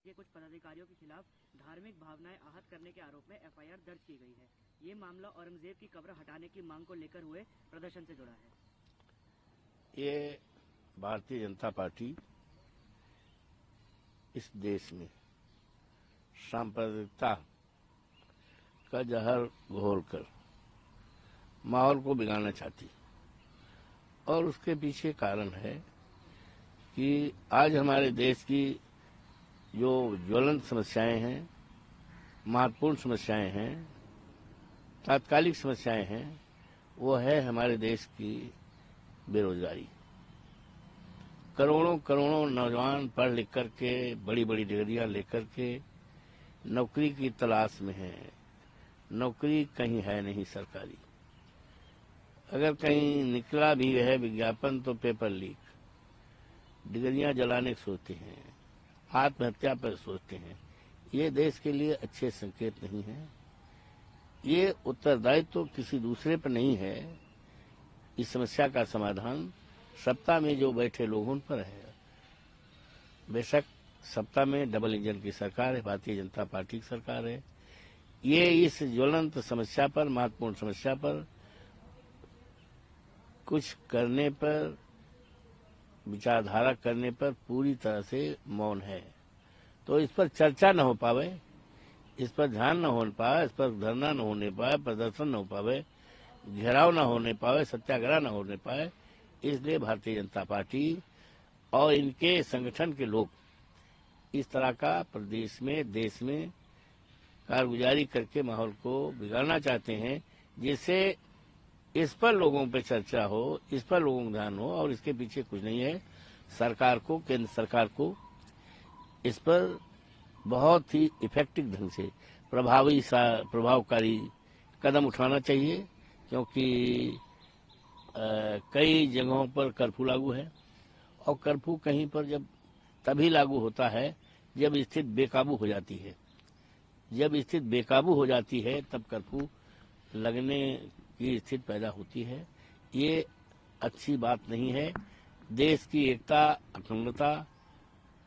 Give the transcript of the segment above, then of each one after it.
के कुछ पदाधिकारियों के खिलाफ धार्मिक भावनाएं आहत करने के आरोप में एफआईआर दर्ज की गई है। ये मामला औरंगजेब की कब्र हटाने की मांग को लेकर हुए प्रदर्शन से जुड़ा है। ये भारतीय जनता पार्टी इस देश में सांप्रदायिकता का जहर घोलकर माहौल को बिगाड़ना चाहती, और उसके पीछे कारण है कि आज हमारे देश की जो ज्वलंत समस्याएं हैं, महत्वपूर्ण समस्याएं हैं, तात्कालिक समस्याएं हैं, वो है हमारे देश की बेरोजगारी। करोड़ों करोड़ों नौजवान पढ़ लिख करके बड़ी बड़ी डिग्रियां लेकर के नौकरी की तलाश में हैं। नौकरी कहीं है नहीं सरकारी, अगर कहीं निकला भी है विज्ञापन तो पेपर लीक। डिग्रियां जलाने की सोचते हैं, आत्महत्या पर सोचते हैं। ये देश के लिए अच्छे संकेत नहीं है। ये उत्तरदायित्व तो किसी दूसरे पर नहीं है। इस समस्या का समाधान सत्ता में जो बैठे लोगों पर है। बेशक सत्ता में डबल इंजन की सरकार है, भारतीय जनता पार्टी की सरकार है। ये इस ज्वलंत समस्या पर, महत्वपूर्ण समस्या पर कुछ करने पर, विचारधारा करने पर पूरी तरह से मौन है। तो इस पर चर्चा न हो पावे, इस पर ध्यान न हो पाए, इस पर धरना न होने पाए, प्रदर्शन न हो पावे, घेराव न होने पाए, सत्याग्रह न होने पाए, इसलिए भारतीय जनता पार्टी और इनके संगठन के लोग इस तरह का प्रदेश में, देश में कारगुजारी करके माहौल को बिगाड़ना चाहते हैं, जिससे इस पर लोगों पे चर्चा हो, इस पर लोगों का ध्यान हो। और इसके पीछे कुछ नहीं है। सरकार को, केंद्र सरकार को इस पर बहुत ही इफेक्टिव ढंग से प्रभावकारी कदम उठाना चाहिए, क्योंकि कई जगहों पर कर्फ्यू लागू है, और कर्फ्यू कहीं पर जब तभी लागू होता है जब स्थिति बेकाबू हो जाती है। जब स्थिति बेकाबू हो जाती है तब कर्फ्यू लगने की स्थिति पैदा होती है। ये अच्छी बात नहीं है। देश की एकता, अखंडता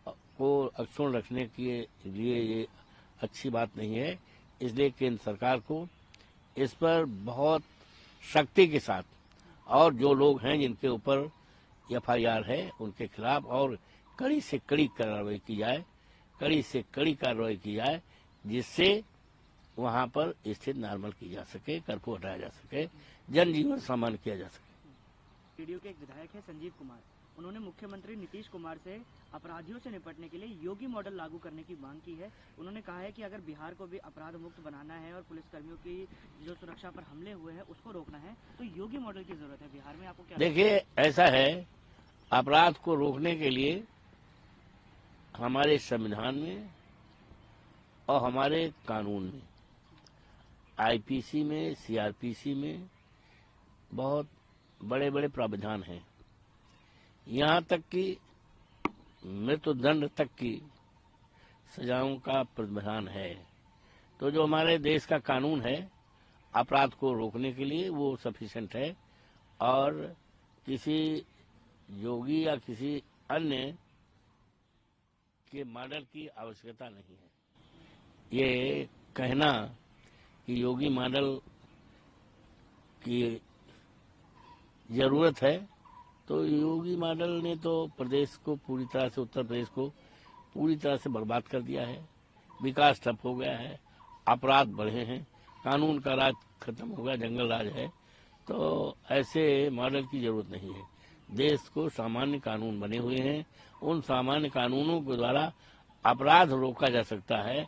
को अक्षुण्ण रखने के लिए ये अच्छी बात नहीं है। इसलिए केंद्र सरकार को इस पर बहुत सख्ती के साथ, और जो लोग हैं जिनके ऊपर एफआईआर है उनके खिलाफ और कड़ी से कड़ी कार्रवाई की जाए, कड़ी से कड़ी कार्रवाई की जाए, जिससे वहां पर स्थिति नॉर्मल की जा सके, कर्फ्यू हटाया जा सके, जनजीवन सामान्य किया जा सके। पीडीओ के एक विधायक है संजीव कुमार, उन्होंने मुख्यमंत्री नीतीश कुमार से अपराधियों से निपटने के लिए योगी मॉडल लागू करने की मांग की है। उन्होंने कहा है कि अगर बिहार को भी अपराध मुक्त बनाना है और पुलिसकर्मियों की जो सुरक्षा पर हमले हुए हैं उसको रोकना है, तो योगी मॉडल की जरूरत है। बिहार में आपको क्या देखिए, ऐसा है, अपराध को रोकने के लिए हमारे संविधान में और हमारे कानून में, आईपीसी में, सीआरपीसी में बहुत बड़े बड़े प्रावधान हैं। यहाँ तक कि मृत्युदंड तक की सजाओं का प्रावधान है। तो जो हमारे देश का कानून है अपराध को रोकने के लिए, वो सफिशिएंट है, और किसी योगी या किसी अन्य के मॉडल की आवश्यकता नहीं है। ये कहना कि योगी मॉडल की जरूरत है, तो योगी मॉडल ने तो प्रदेश को पूरी तरह से, उत्तर प्रदेश को पूरी तरह से बर्बाद कर दिया है। विकास ठप हो गया है, अपराध बढ़े हैं, कानून का राज खत्म हो गया, जंगल राज है। तो ऐसे मॉडल की जरूरत नहीं है। देश को सामान्य कानून बने हुए हैं, उन सामान्य कानूनों के द्वारा अपराध रोका जा सकता है।